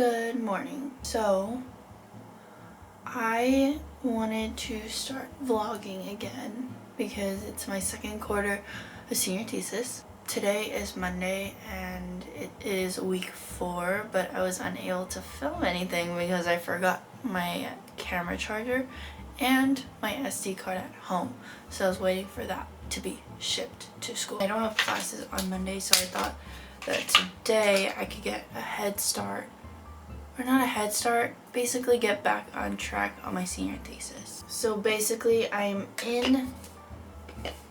Good morning. So I wanted to start vlogging again because it's my second quarter of senior thesis. Today is Monday and it is week 4, but I was unable to film anything because I forgot my camera charger and my SD card at home. So I was waiting for that to be shipped to school. I don't have classes on Monday, so I thought that today I could get a head start, or not a head start, basically get back on track on my senior thesis. So basically I'm in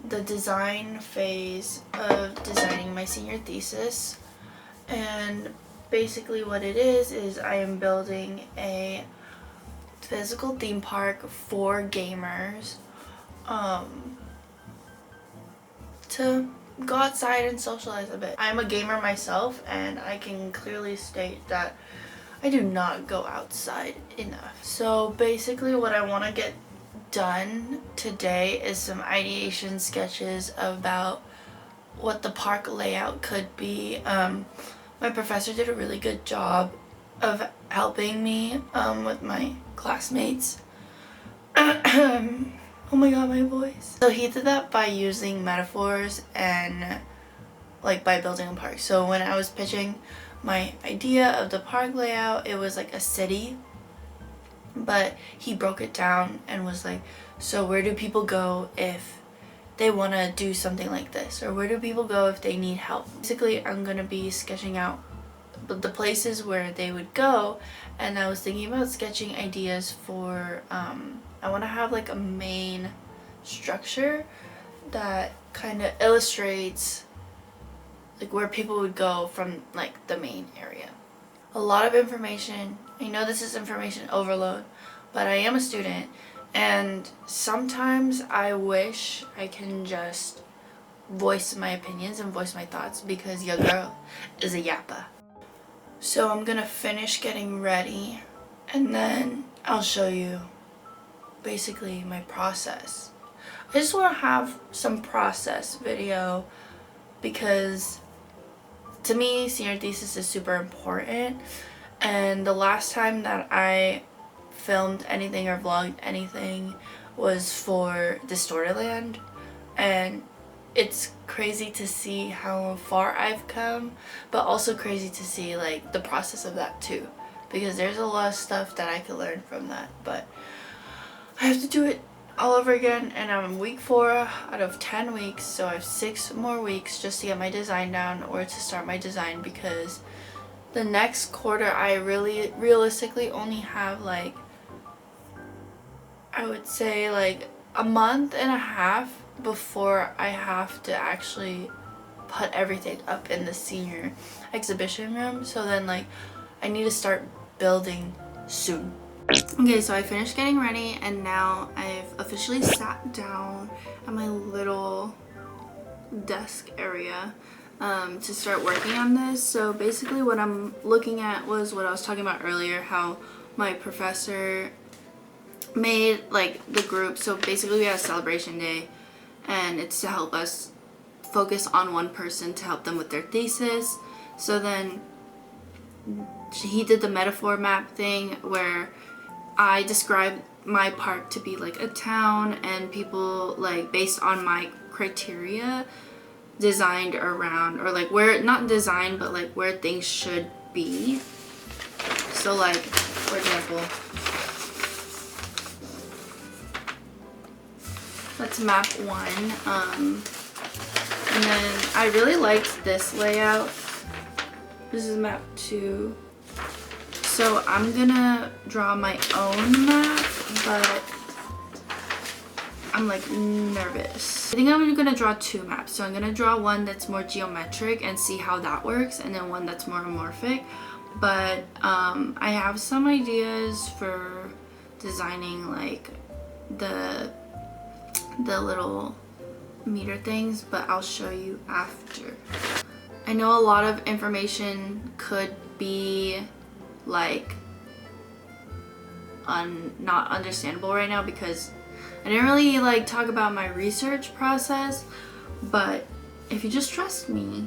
the design phase of designing my senior thesis, and basically what it is I am building a physical theme park for gamers to go outside and socialize a bit. I'm a gamer myself and I can clearly state that I do not go outside enough. So basically what I want to get done today is some ideation sketches about what the park layout could be. My professor did a really good job of helping me with my classmates. Oh my god, my voice. So he did that by using metaphors and like by building a park. So when I was pitching my idea of the park layout, it was like a city, but he broke it down and was like, so where do people go if they want to do something like this, or where do people go if they need help? Basically I'm gonna be sketching out the places where they would go, and I was thinking about sketching ideas for I want to have like a main structure that kind of illustrates like where people would go from like the main area. A lot of information. I know this is information overload, but I am a student and sometimes I wish I can just voice my opinions and voice my thoughts because your girl is a yappa. So I'm gonna finish getting ready and then I'll show you basically my process. I just want to have some process video because to me senior thesis is super important, and the last time that I filmed anything or vlogged anything was for Distorted, and it's crazy to see how far I've come, but also crazy to see like the process of that too, because there's a lot of stuff that I could learn from that. But I have to do it all over again, and I'm in week 4 out of 10 weeks, so I have 6 more weeks just to get my design down or to start my design, because the next quarter I realistically only have like, I would say like a month and a half before I have to actually put everything up in the senior exhibition room. So then like I need to start building soon. Okay, so I finished getting ready and now I've officially sat down at my little desk area to start working on this. So basically what I'm looking at was what I was talking about earlier, how my professor made like the group. So basically we had a celebration day and it's to help us focus on one person to help them with their thesis. So then he did the metaphor map thing where I described my park to be like a town, and people like based on my criteria designed around, or like where, not designed, but like where things should be. So like for example, that's map 1, and then I really liked this layout. This is map 2. So I'm gonna draw my own map, but I'm like nervous. I think I'm gonna draw 2 maps. So I'm gonna draw one that's more geometric and see how that works, and then one that's more amorphic. But I have some ideas for designing like the little meter things, but I'll show you after. I know a lot of information could be like not understandable right now because I didn't really like talk about my research process, but if you just trust me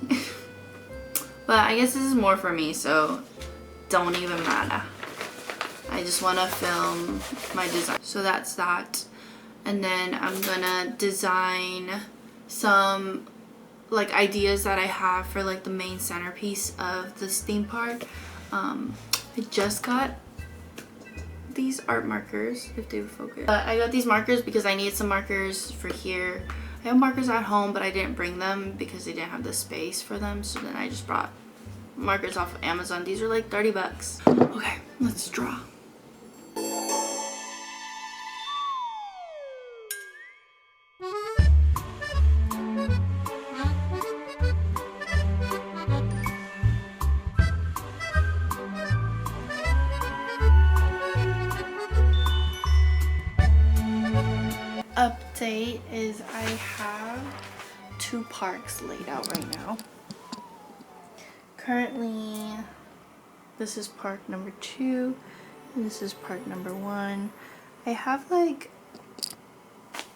but I guess this is more for me, so don't even matter. I just want to film my design. So that's that. And then I'm gonna design some like ideas that I have for like the main centerpiece of this theme park. I just got these art markers, if they would focus. I got these markers because I need some markers for here. I have markers at home, but I didn't bring them because they didn't have the space for them. So then I just brought markers off of Amazon. These are like 30 bucks. Okay, let's draw. Update is I have 2 parks laid out right now. Currently, this is park number 2 and this is park number 1. I have like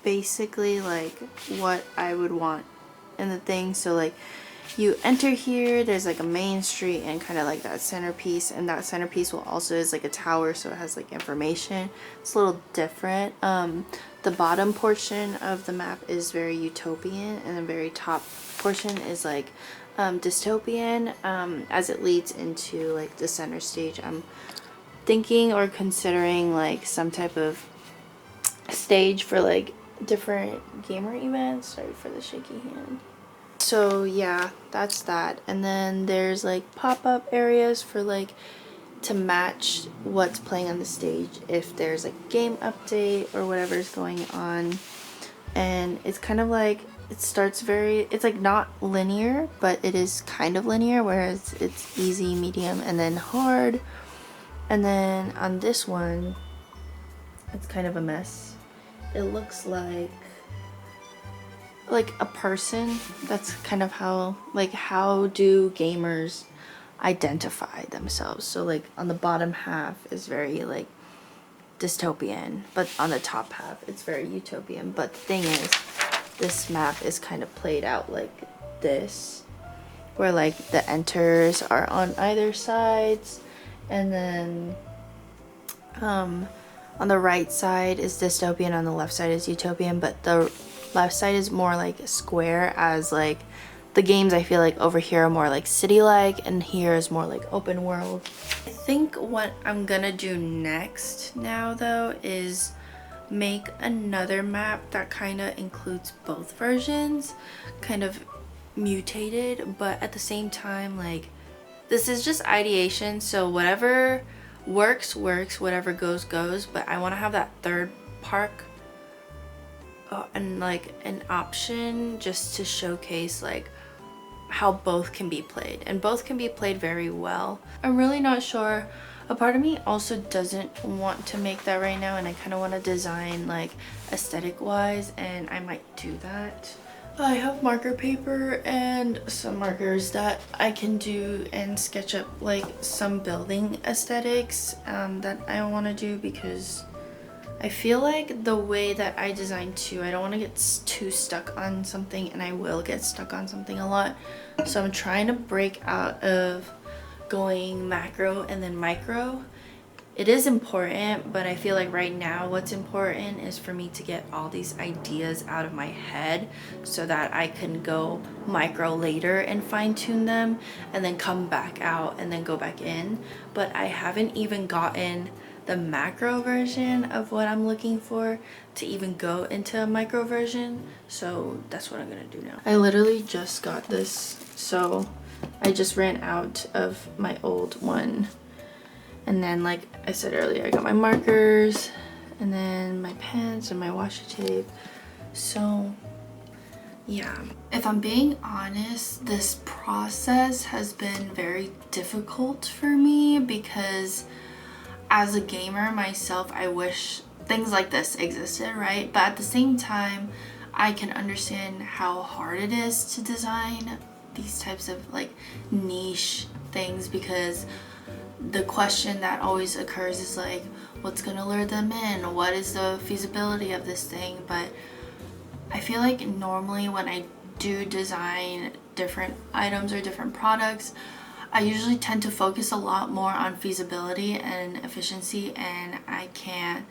basically like what I would want in the thing. So like you enter here, there's like a main street and kind of like that centerpiece, and that centerpiece will also is like a tower, so it has like information. It's a little different. The bottom portion of the map is very utopian and the very top portion is like dystopian. As it leads into like the center stage, I'm thinking or considering like some type of stage for like different gamer events. Sorry for the shaky hand. So yeah, that's that. And then there's like pop-up areas for like to match what's playing on the stage if there's like a game update or whatever's going on. And it's kind of like it starts very, it's like not linear, but it is kind of linear, whereas it's easy, medium, and then hard. And then on this one, it's kind of a mess. It looks like a person. That's kind of how, like, how do gamers identify themselves? So like on the bottom half is very like dystopian, but on the top half it's very utopian. But the thing is, this map is kind of played out like this, where like the enters are on either sides, and then on the right side is dystopian, on the left side is utopian, but the left side is more like square, as like the games I feel like over here are more like city-like, and here is more like open world. I think what I'm gonna do next now though is make another map that kind of includes both versions, kind of mutated, but at the same time, like, this is just ideation, so whatever works, whatever goes, but I want to have that third park and like an option just to showcase like how both can be played, and both can be played very well. I'm really not sure. A part of me also doesn't want to make that right now, and I kind of want to design like aesthetic wise, and I might do that. I have marker paper and some markers that I can do and sketch up like some building aesthetics that I want to do, because I feel like the way that I design too, I don't want to get too stuck on something, and I will get stuck on something a lot. So I'm trying to break out of going macro and then micro. It is important, but I feel like right now what's important is for me to get all these ideas out of my head so that I can go micro later and fine-tune them, and then come back out and then go back in. But I haven't even gotten the macro version of what I'm looking for to even go into a micro version, so that's what I'm gonna do now. I literally just got this, so I just ran out of my old one. And then, like I said earlier, I got my markers and then my pens and my washi tape. So yeah, if I'm being honest, this process has been very difficult for me, because as a gamer myself, I wish things like this existed, right? But at the same time, I can understand how hard it is to design these types of like niche things, because the question that always occurs is like, what's gonna lure them in? What is the feasibility of this thing? But I feel like normally when I do design different items or different products, I usually tend to focus a lot more on feasibility and efficiency, and I can't,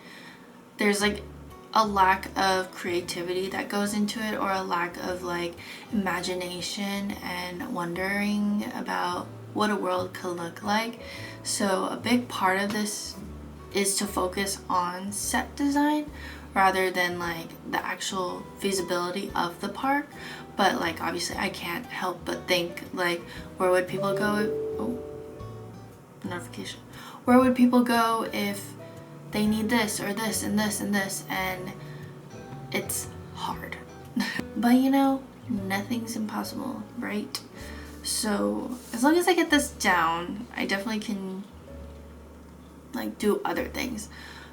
there's like a lack of creativity that goes into it, or a lack of like imagination and wondering about what a world could look like. So a big part of this is to focus on set design rather than like the actual feasibility of the park. But like obviously I can't help but think like, where would people go? Oh, notification. Where would people go if they need this or this and this and this? And it's hard. But you know, nothing's impossible, right? So as long as I get this down, I definitely can like do other things.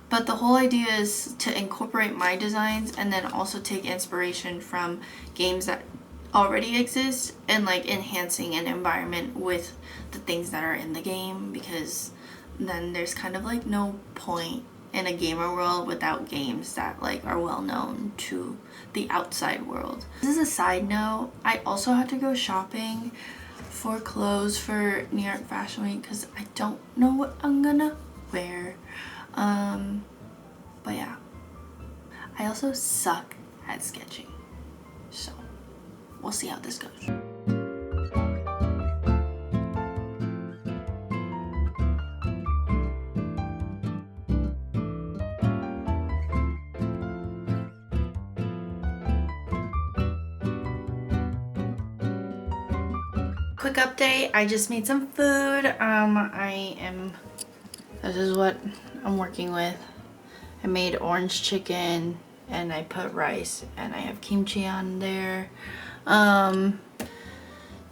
But the whole idea is to incorporate my designs and then also take inspiration from games that already exist, and like enhancing an environment with the things that are in the game, because then there's kind of like no point in a gamer world without games that like are well known to the outside world. This is a side note, I also had to go shopping for clothes for New York Fashion Week because I don't know what I'm gonna wear. But yeah, I also suck at sketching, so we'll see how this goes. Quick update, I just made some food. This is what I'm working with. I made orange chicken and I put rice, and I have kimchi on there.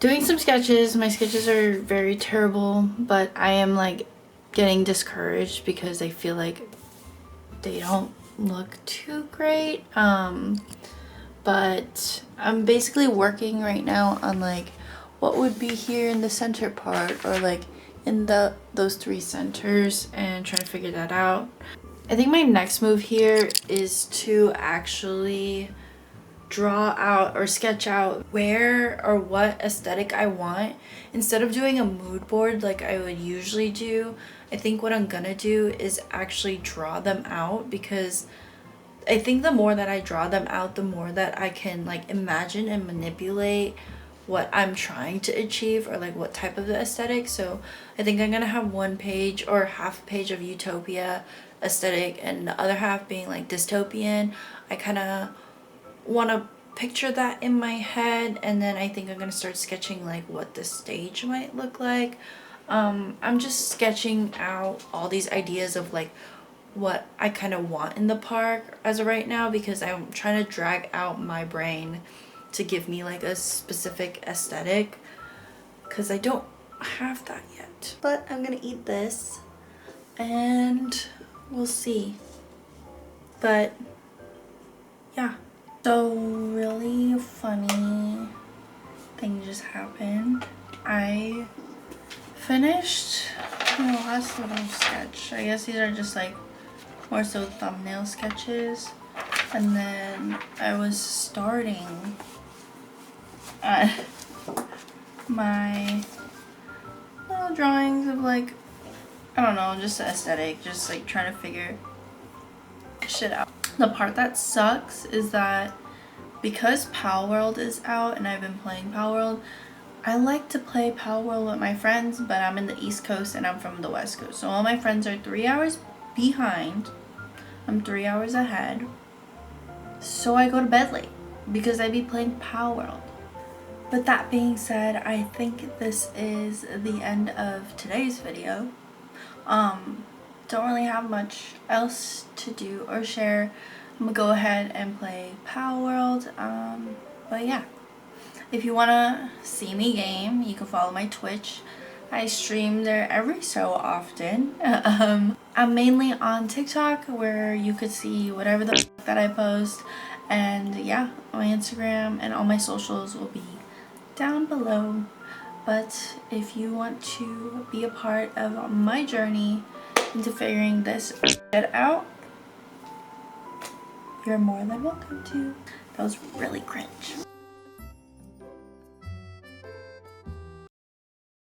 Doing some sketches. My sketches are very terrible, but I am like getting discouraged because I feel like they don't look too great. But I'm basically working right now on like what would be here in the center part, or like in those three centers, and trying to figure that out. I think my next move here is to actually draw out or sketch out where or what aesthetic I want. Instead of doing a mood board like I would usually do, I think what I'm gonna do is actually draw them out, because I think the more that I draw them out, the more that I can like imagine and manipulate what I'm trying to achieve, or like what type of the aesthetic. So I think I'm gonna have one page or half a page of utopia aesthetic and the other half being like dystopian. I kind of want to picture that in my head, and then I think I'm gonna start sketching like what the stage might look like. I'm just sketching out all these ideas of like what I kind of want in the park as of right now, because I'm trying to drag out my brain to give me like a specific aesthetic, because I don't have that yet. But I'm gonna eat this and we'll see. But yeah, so really funny thing just happened. I finished the last little sketch. I guess these are just like more so thumbnail sketches, and then I was starting at my little drawings of like, I don't know, just the aesthetic, just like trying to figure shit out. The part that sucks is that because Pal World is out and I've been playing Pal World, I like to play Pal World with my friends, but I'm in the East Coast and I'm from the West Coast. So all my friends are 3 hours behind. I'm 3 hours ahead. So I go to bed late because I be playing Pal World. But that being said, I think this is the end of today's video. Don't really have much else to do or share. I'm gonna go ahead and play Pal World. But yeah, if you wanna see me game, you can follow my Twitch. I stream there every so often. I'm mainly on TikTok, where you could see whatever the f that I post. And yeah, my Instagram and all my socials will be down below. But if you want to be a part of my journey into figuring this shit out, you're more than welcome to. That was really cringe.